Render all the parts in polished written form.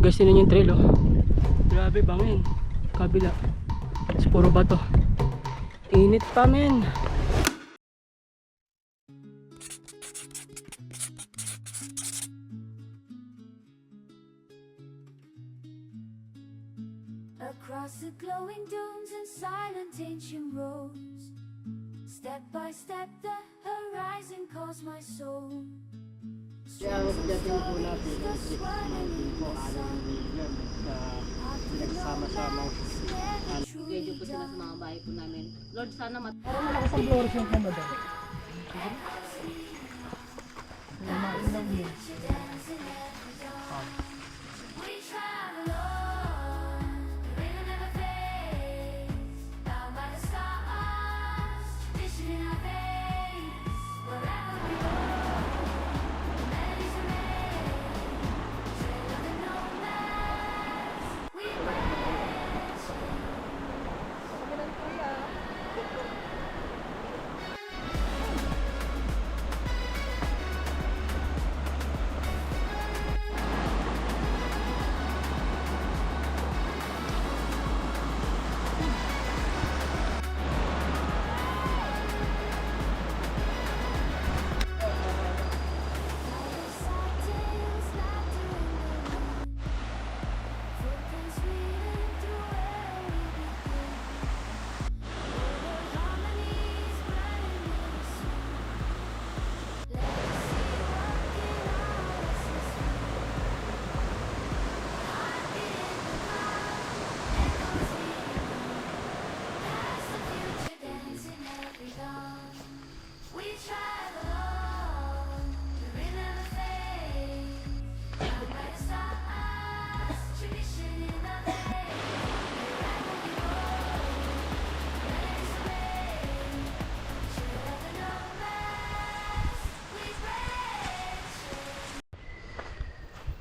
Guys, yun yung trail, oh. Grabe, bangin. Kabila. It's puro bato. Init pa, men. Across the glowing dunes and silent ancient roads, step by step the horizon calls my soul. Kaya pagdating po natin ang 6 mountain po, 6 million sa pinagsama-samang Medyo po sila sa mga bahay po namin. Lord, sana Parang malakas ang fluorescent na madali. Mainam yun. We travel on, the rhythm never fades, bound by the stars, tradition in our veins. Wherever we go, the melodies remain, trail of the nomads. We wait.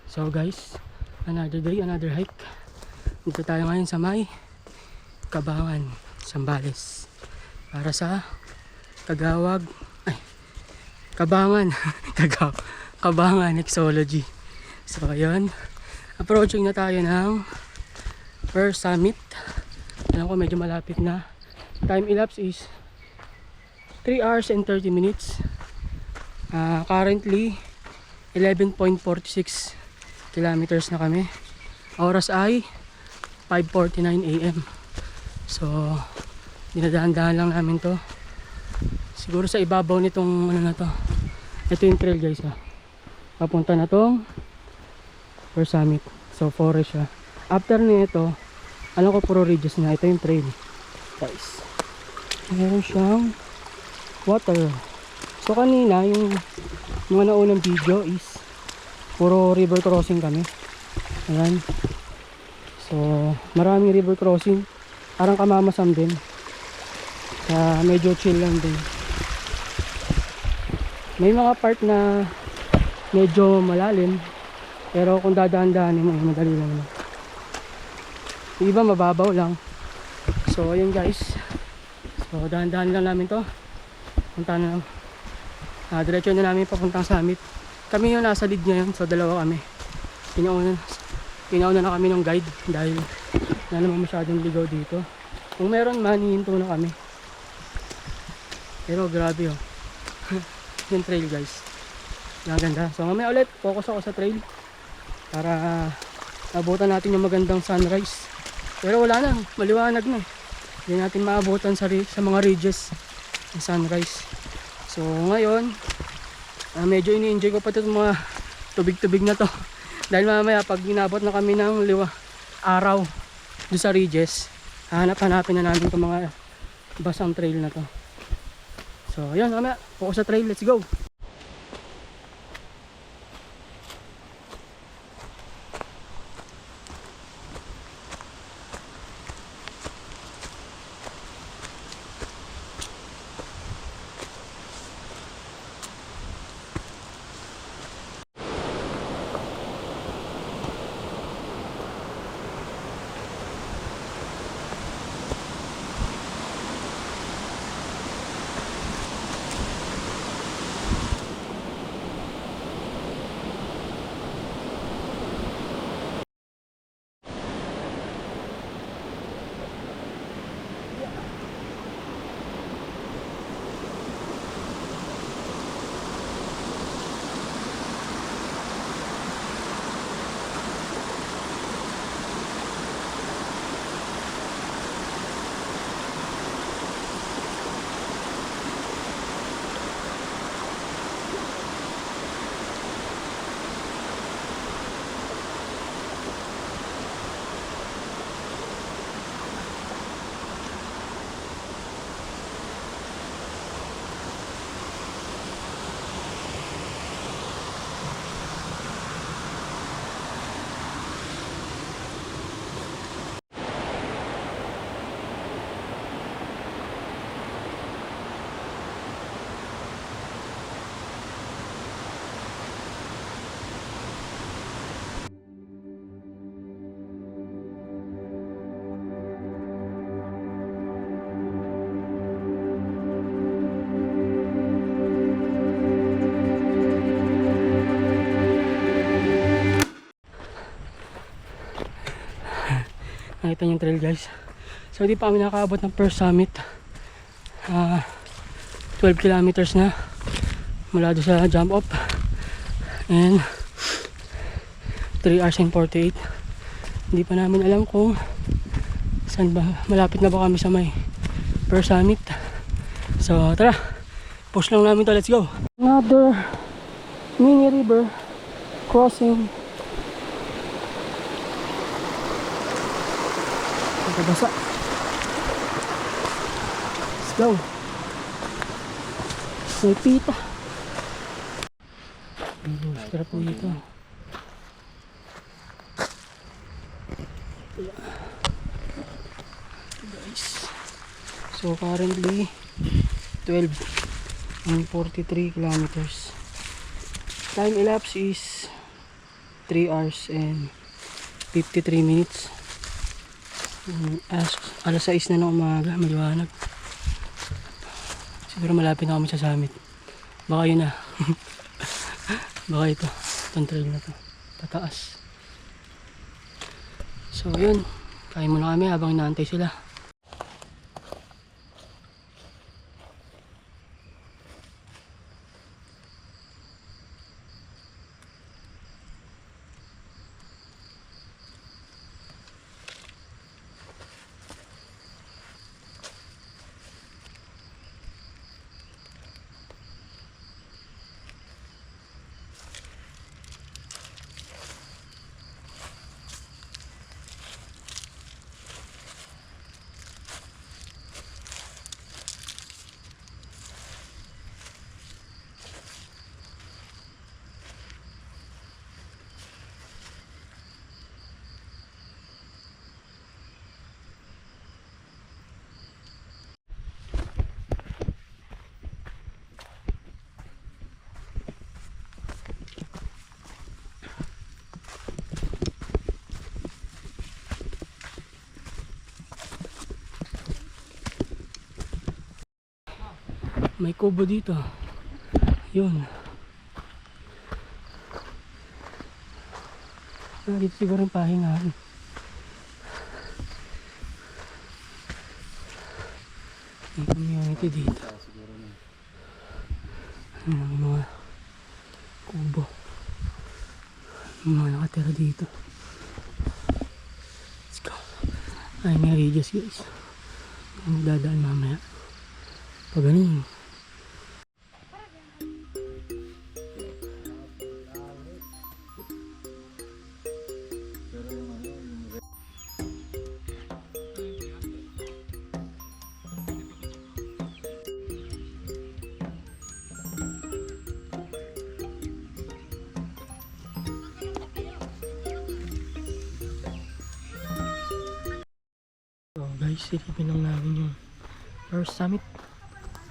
So guys, another day, another hike. Dito tayo ngayon sa may Kabangan, Zambales. Para sa Kabangan Kabangan Mixology. So ayun, approaching na tayo ng first summit. Alam ko medyo malapit na. Time elapse is 3 hours and 30 minutes. Currently 11.46 kilometers na kami. Oras ay 5:49 AM. So dinadaan-daan lang namin to. Siguro sa ibabaw nitong ano na to. Ito yung trail guys, ha. Papunta na tong first summit. So forest siya. After nito, alam ko puro ridges na. Ito yung trail guys. Meron siyang water. So kanina yung mga naunang video is puro river crossing kami. Ayan. So maraming river crossing. Parang kamamasam din. Medyo chill lang din. May mga part na medyo malalim. Pero kung dadaan-daanin mo, madali lang naman. Yung iba mababaw lang. So ayun guys. So dahan-dahan lang namin to. Punta na. Diretso na namin papuntang summit. Kami yung nasa lead ngayon, so dalawa kami. Pinauna na kami ng guide dahil wala naman masyadong ligaw dito. Kung meron man, hihinto na kami. Pero grabe, oh. Yung trail guys. Ganda. So mamaya ulit, focus ako sa trail para abutan natin yung magandang sunrise. Pero wala na, maliwanag na. Hindi natin maabutan sa mga ridges ng sunrise. So ngayon, medyo ini-enjoy ko pa itong mga tubig-tubig na to. Dahil mamaya pag ginabot na kami ng araw doon sa ridges, hanapin na namin itong mga basang trail na to. So yun, mamaya focus sa trail, let's go. makita yung trail guys. So hindi pa kami nakaabot ng first summit. 12 kilometers na mula doon sa jump off. And 3 hours and 48. Hindi pa namin alam kung saan ba, malapit na ba kami sa may first summit. So tara, push lang namin to, let's go. Another mini river crossing. Nakabasa. Let's go. May pita. Sarap po dito. Guys. So currently 12 and 43 kilometers. Time elapsed is 3 hours and 53 minutes. Alas 6 na ng umaga, maliwanag. Siguro malapit na kami sa summit. Baka yun na. Baka itong trail na to, pataas. So yun, kain muna kami habang inaantay sila. May kubo dito. Yun. Dito siguro yung pahingahan. May community dito. May mga kubo. May mga nakatira dito. Let's go. Ay, may radius guys. May dadaan mamaya. Pag ganun. So guys, silipin lang namin yung first summit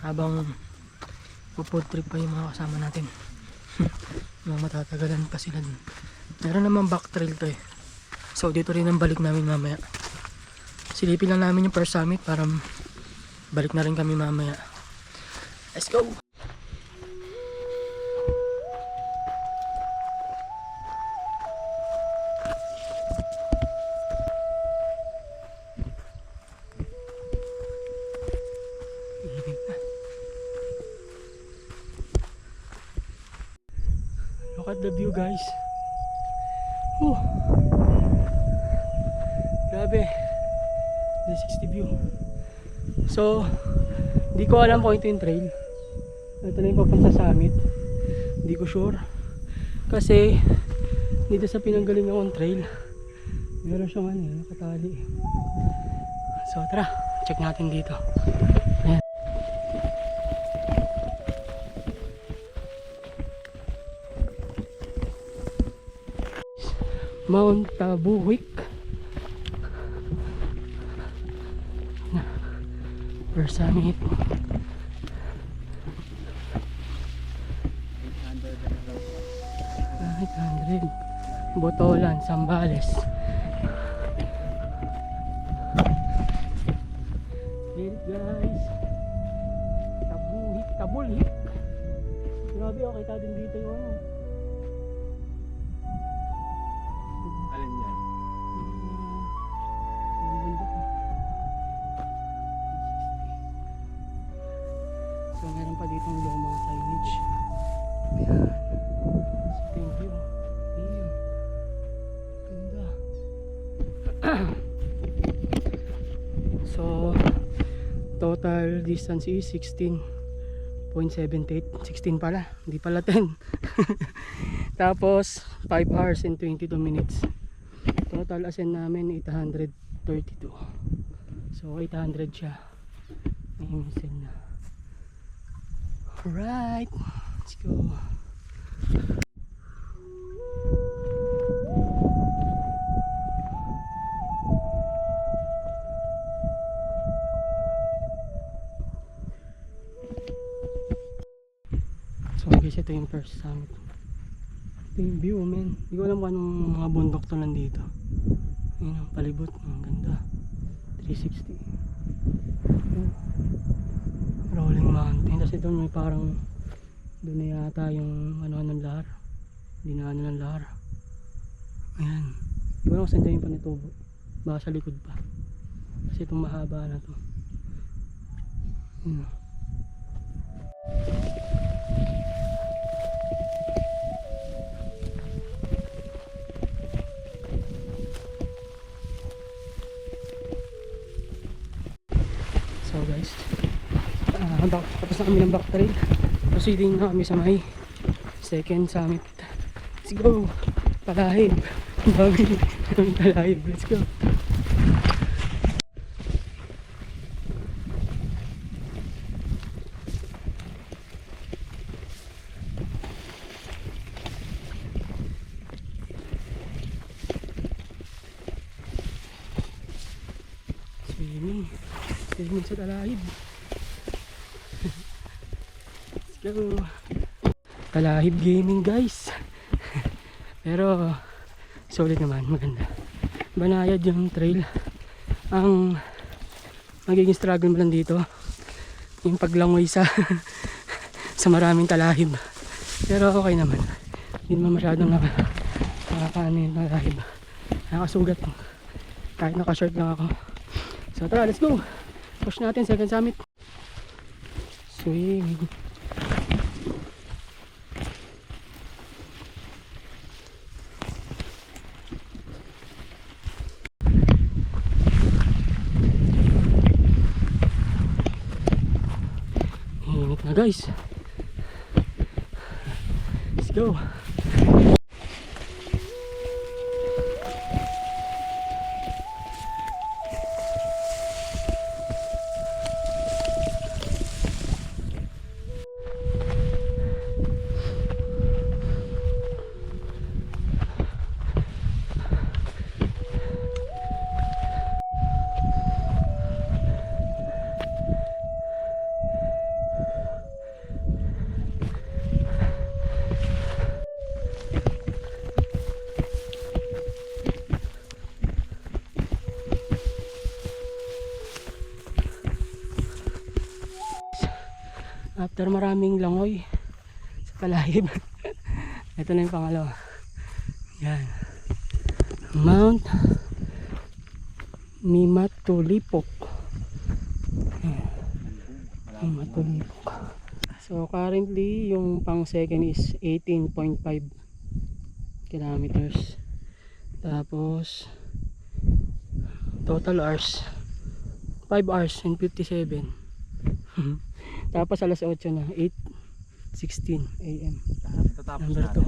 habang food trip pa yung mga kasama natin. Mga matatagalan pa sila dun. Meron naman back trail to eh. So dito rin ang balik namin mamaya. Silipin lang namin yung first summit para balik na rin kami mamaya. Let's go! Look at the view guys. Whew. Grabe. This is the view. So, hindi ko alam kung ito yung trail. Ito na yung papunta sa summit. Hindi ko sure. Kasi, dito sa pinanggaling akong trail, meron siyang nakatali. So, tara. Check natin dito. Ayan. Mount Tabuwik. First summit. 800. Botolan, Zambales. Here guys. Tabuwik, Tabulhik. Grabe, okay ta din dito yung ano. Alin yan? Thank you. Damn. Ganda. So, total distance is 16.78. 16 pala. Hindi pala 10. Tapos, 5 hours and 22 minutes. Total ascend namin 832. So 800 siya. Ayun ascend na. Alright, let's go. So guys, ito yung first summit. Ito yung view, man. Hindi ko alam kung anong mga bundok to nandito. Ayun ang palibot, ang ganda. 360. Ayun. Rolling mountain. Tapos ito may parang doon na yata yung ano ng lahar. Dinaanan ng lahar. Ayan. Hindi ko alam kung saan dyan yung Panitubo. Baka sa likod pa. Kasi itong mahaba na to. Ayun. So guys, tapos na kami ng back trail. Proceeding na kami sa may second summit. Let's go! Talahib! Dami talahib. Let's go! Swimming sa talahib. Let's go. Talahib gaming guys. Pero solid naman, maganda. Banayad yung trail. Ang magiging struggle mo lang dito yung paglangoy sa sa maraming talahib. Pero okay naman. Hindi naman masyadong nakakaano yung talahib. Nakasugat. Kahit naka-short lang ako. So tara, let's go. Push natin second summit. Swing. Init na guys. Let's go. After maraming langoy sa talahib, ito na yung pangalawa. Yan, Mount Mimatulipok. Mimatulipok. So currently yung pang second is 18.5 kilometers. Tapos total hours 5 hours and 57. Tapos alas 8 na, 8:16 AM. Number 2.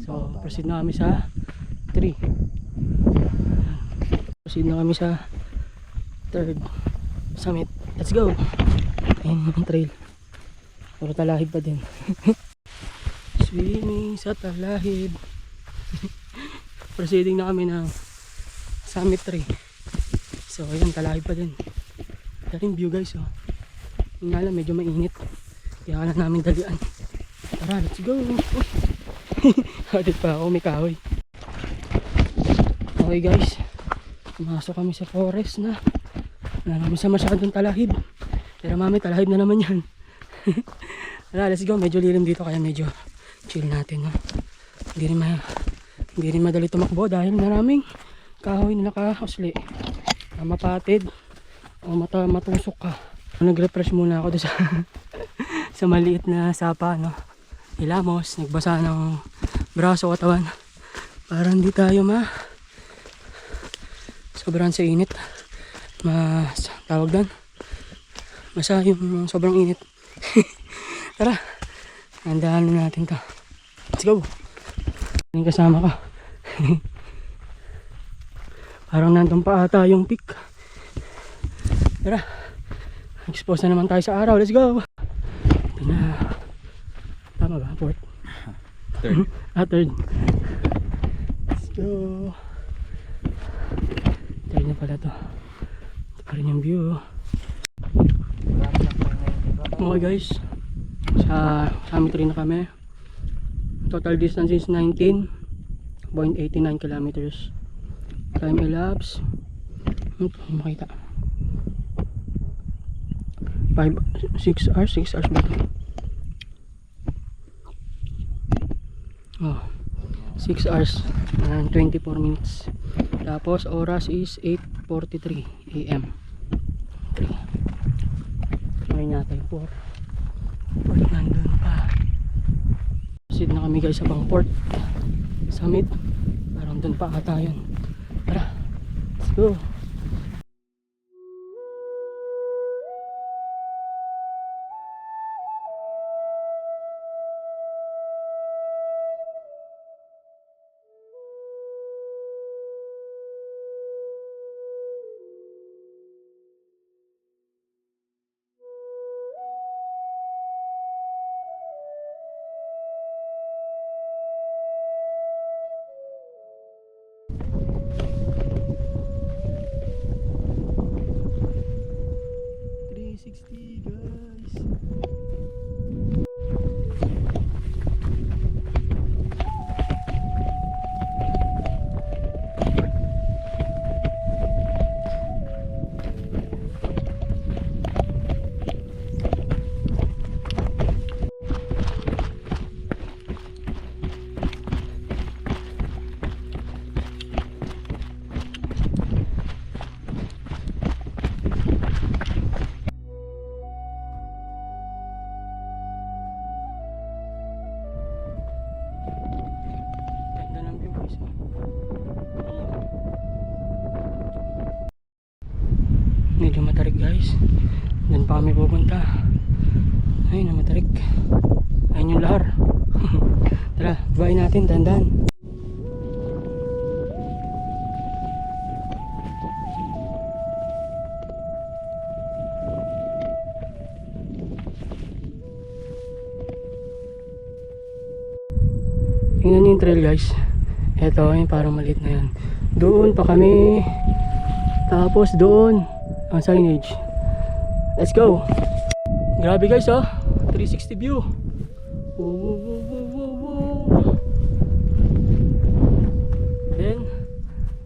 So proceed na kami sa 3. Proceed na kami sa third summit. Let's go. Ayun yung trail. Puro talahib pa din. Swimming sa talahib. Proceeding na kami ng summit 3. So ayun, talahib pa din. Dating view guys, oh. Yung nga lang, medyo mainit. Kaya na namin dalian. Tara, let's go. Hatid pa ako, may kahoy. Okay guys, pumasok kami sa forest na. Wala naman sa masyadong talahib. Pero mami, talahib na naman yan. Tara, let's go. Medyo lilim dito kaya medyo chill natin, no? Hindi rin madali tumakbo dahil maraming kahoy na nakausli. Mapatid o matusok ka. Nag-refresh muna ako doon sa sa maliit na sapa, no? hilamos, nagbasa ng braso, katawan. Para hindi tayo sobrang sa init. Tawag doon. Basta yung sobrang init. Tara, handahan na natin to. Let's go. Yung kasama ka. Parang nandun pa ata yung peak. Tara, expose na naman tayo sa araw. Let's go. Ito na. Tama ba? Fourth? Third. Third. Let's go. Third na pala to. Ito pa rin yung view. Okay guys, sa summit rin na kami. Total distance is 19.89 kilometers. Time elapsed, makita 6 hours ba ito? 6 hours and 24 minutes. Tapos oras is 8:43 AM. 3 ngayon natin 4 nandun pa. Proceed na kami guys sa bang port summit. Parang dun pa ata yun. Tara, let's go. Guys, ganda ng view guys. Medyo matarik guys. Doon pa kami pupunta. Ayun na matarik. Ayun yung lahar. Tara, babayin natin, dandan. Tingnan niyo yung trail guys. Eto yung parang maliit na yan. Doon pa kami. Tapos doon ang signage. Let's go. Grabe guys oh. 360 view. Wow. Then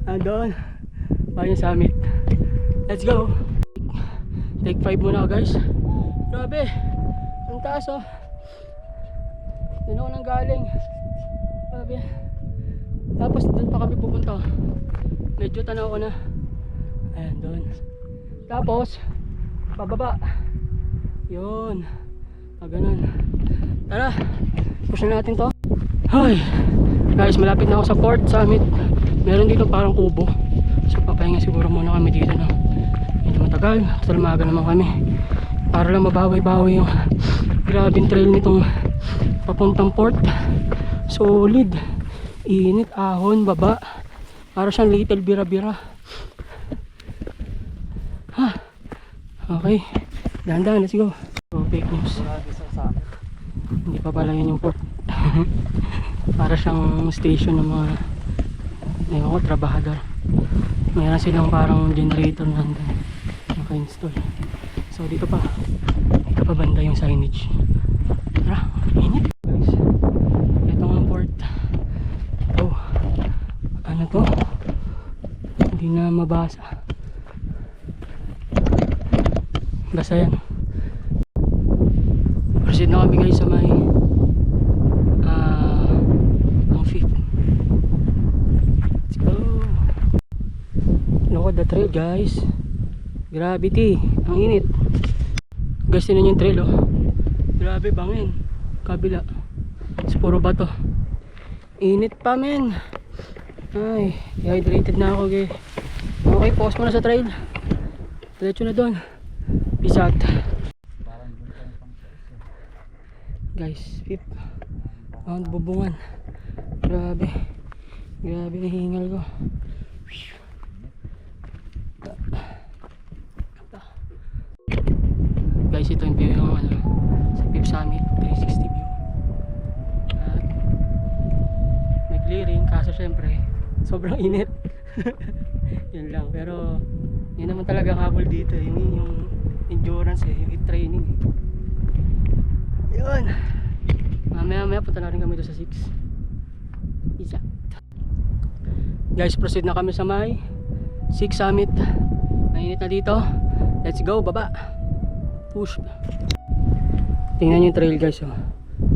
andun pa yung summit. Let's go. Take 5 muna ako guys. Grabe. Ang taas oh. Doon ako nang galing. Grabe. Tapos doon pa kami pupunta. Medyo tanaw ko na. Ayan doon. Tapos pababa. Yun. Ganun. Tara. Push na natin to. Hi. Guys, malapit na ako sa Fort Summit. Meron dito parang kubo. So papahinga siguro muna kami dito no. Medyo matagal. Total maaga naman kami. Para lang mabawi-bawi yung grabing trail nitong papuntang port. Solid. Init, ahon, baba. Para siyang little bira-bira. Ha. Okay. Dahan-dahan, let's go. So, fake news. Hindi pa pala yun yung port. Para siyang station ng mga trabahador. Mayroon silang parang generator na handa naka-install. So dito pa banda yung signage. Tara, init guys. Ito ang port. Oh, ano to? Hindi na mabasa. Basta yan. Proceed na kami guys sa may ang fifth. Let's go. Look at the trail guys. Gravity. Ang init. Guys, tinan yung trail oh. Grabe, bangin. Kabila. It's puro bato. Init pa men. Ay, dehydrated na ako ge. Okay, pause muna sa trail. Diretso na doon. Peace out. Guys, pip. Mount Bubungan. Grabe. Grabe na hingal ko. Guys, ito yung view yung ano, sa Pip Summit 360 view. At may clearing, kaso syempre sobrang init. Yun lang, pero yun naman talaga ang habol dito, yung endurance yung heat training yun. Mamaya punta na rin kami doon sa 6. Isa. Guys, proceed na kami sa may 6 Summit. Mainit na dito. Let's go, baba. Push. Tingnan nyo yung trail guys, oh.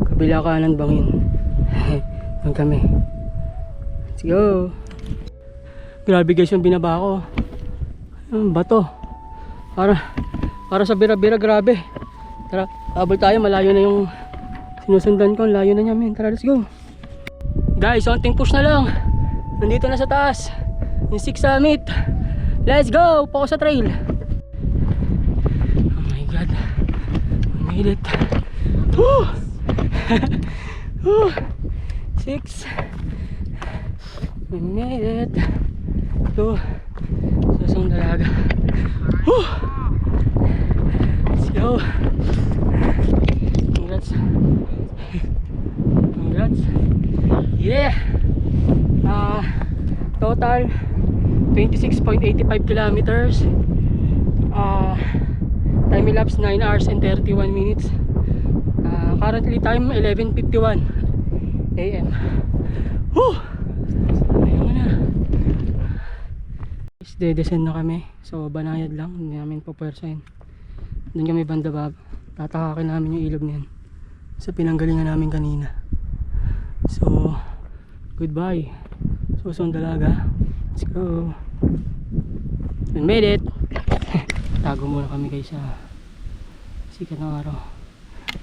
Kabila kanan bangin. Doon kami. Let's go. Grabe guys yung binaba ko. Bato. Para sa bira-bira, grabe. Tara, habol tayo, malayo na yung sinusundan ko. Layo na niya men. Tara, let's go. Guys, onting push na lang. Nandito na sa taas yung 6 Summit. Let's go. Pako sa trail. Made it. Woo! 6. We made it. 2. Susong dalaga. Woo! Let's go. Congrats. Congrats. Yeah. Total 26.85 kilometers. Time elapsed 9 hours and 31 minutes. Currently time 11:51 AM. Woo! Ayun na. Descend na kami. So banayad lang, hindi namin papwersahin. Doon kami banda baba. Tatakakin namin yung ilog niyan sa pinanggalingan namin kanina. So goodbye. Susong dalaga. Let's go. We made it. Tago muna kami guys sa sikat ng araw.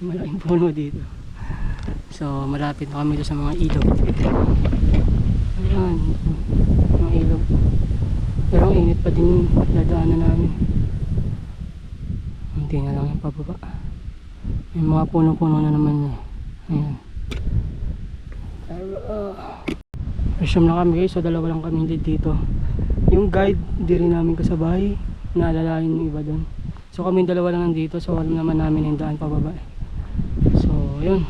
Malaking puno dito. So malapit na kami dito sa mga ilog. Ayan, mga ilog. Pero ang init pa din dadaanan namin. Hindi na lang yung pababa. May mga puno-puno na naman eh. Ayan. Resume na kami guys, so dalawa lang kami dito. Yung guide, di rin namin kasabay. Naalalain yung iba doon. So kami dalawa lang nandito, so alam naman namin yung daan pababa. So yun,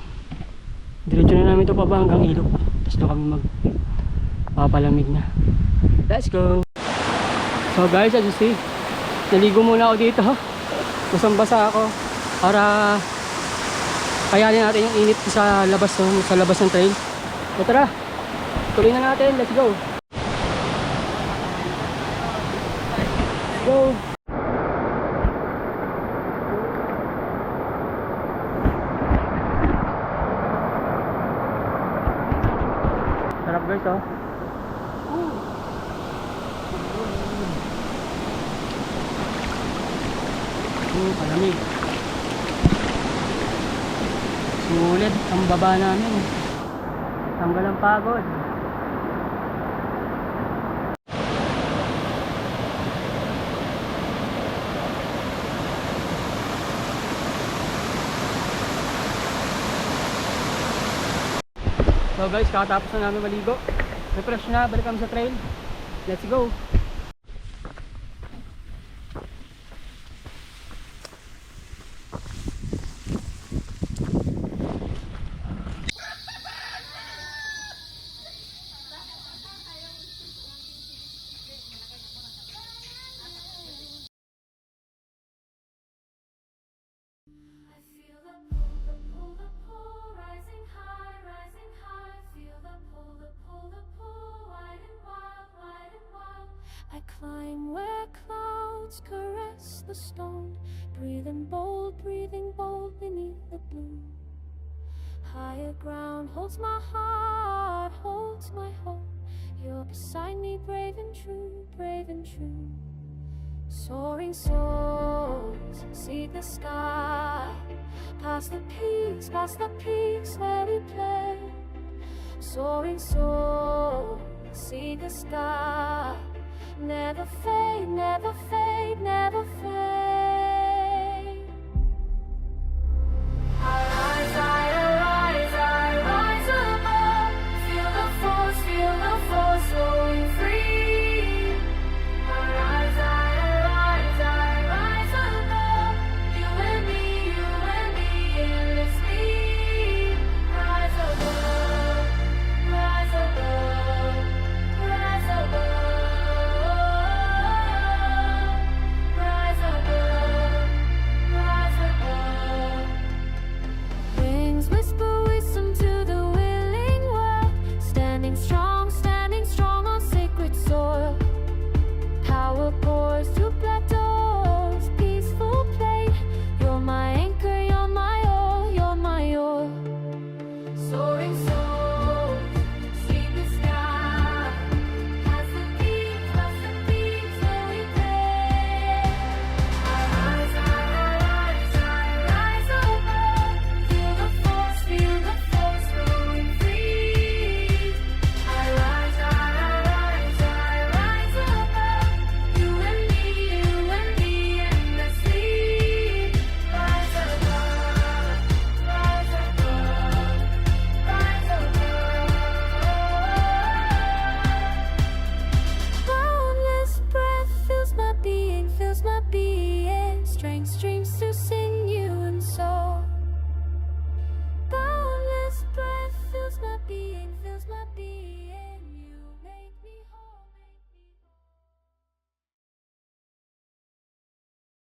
diretso na namin ito paba hanggang ilog. Tapos doon kami magpapalamig na. Let's go. So guys, as you see, naligo muna ako dito. Basang basa ako para kayanin natin yung init sa labas, no? Sa labas ng trail. So tara, tuloy na natin. Let's go. Go. Sarap guys, oh. Palamig. Sulit ang baba namin. Tanggal ang pagod. So guys, kakatapos na namin maligo. Refresh na, balik kami sa trail. Let's go. I feel the pull, the pull, the pull, rising high, feel the pull, the pull, the pull, wide and wild. I climb where clouds caress the stone, breathing bold beneath the blue. Higher ground holds my heart, holds my hope. You're beside me, brave and true, brave and true. Soaring souls, seek the sky, past the peaks where we play. soaring soul, see the sky. Never fade, never fade, never fade.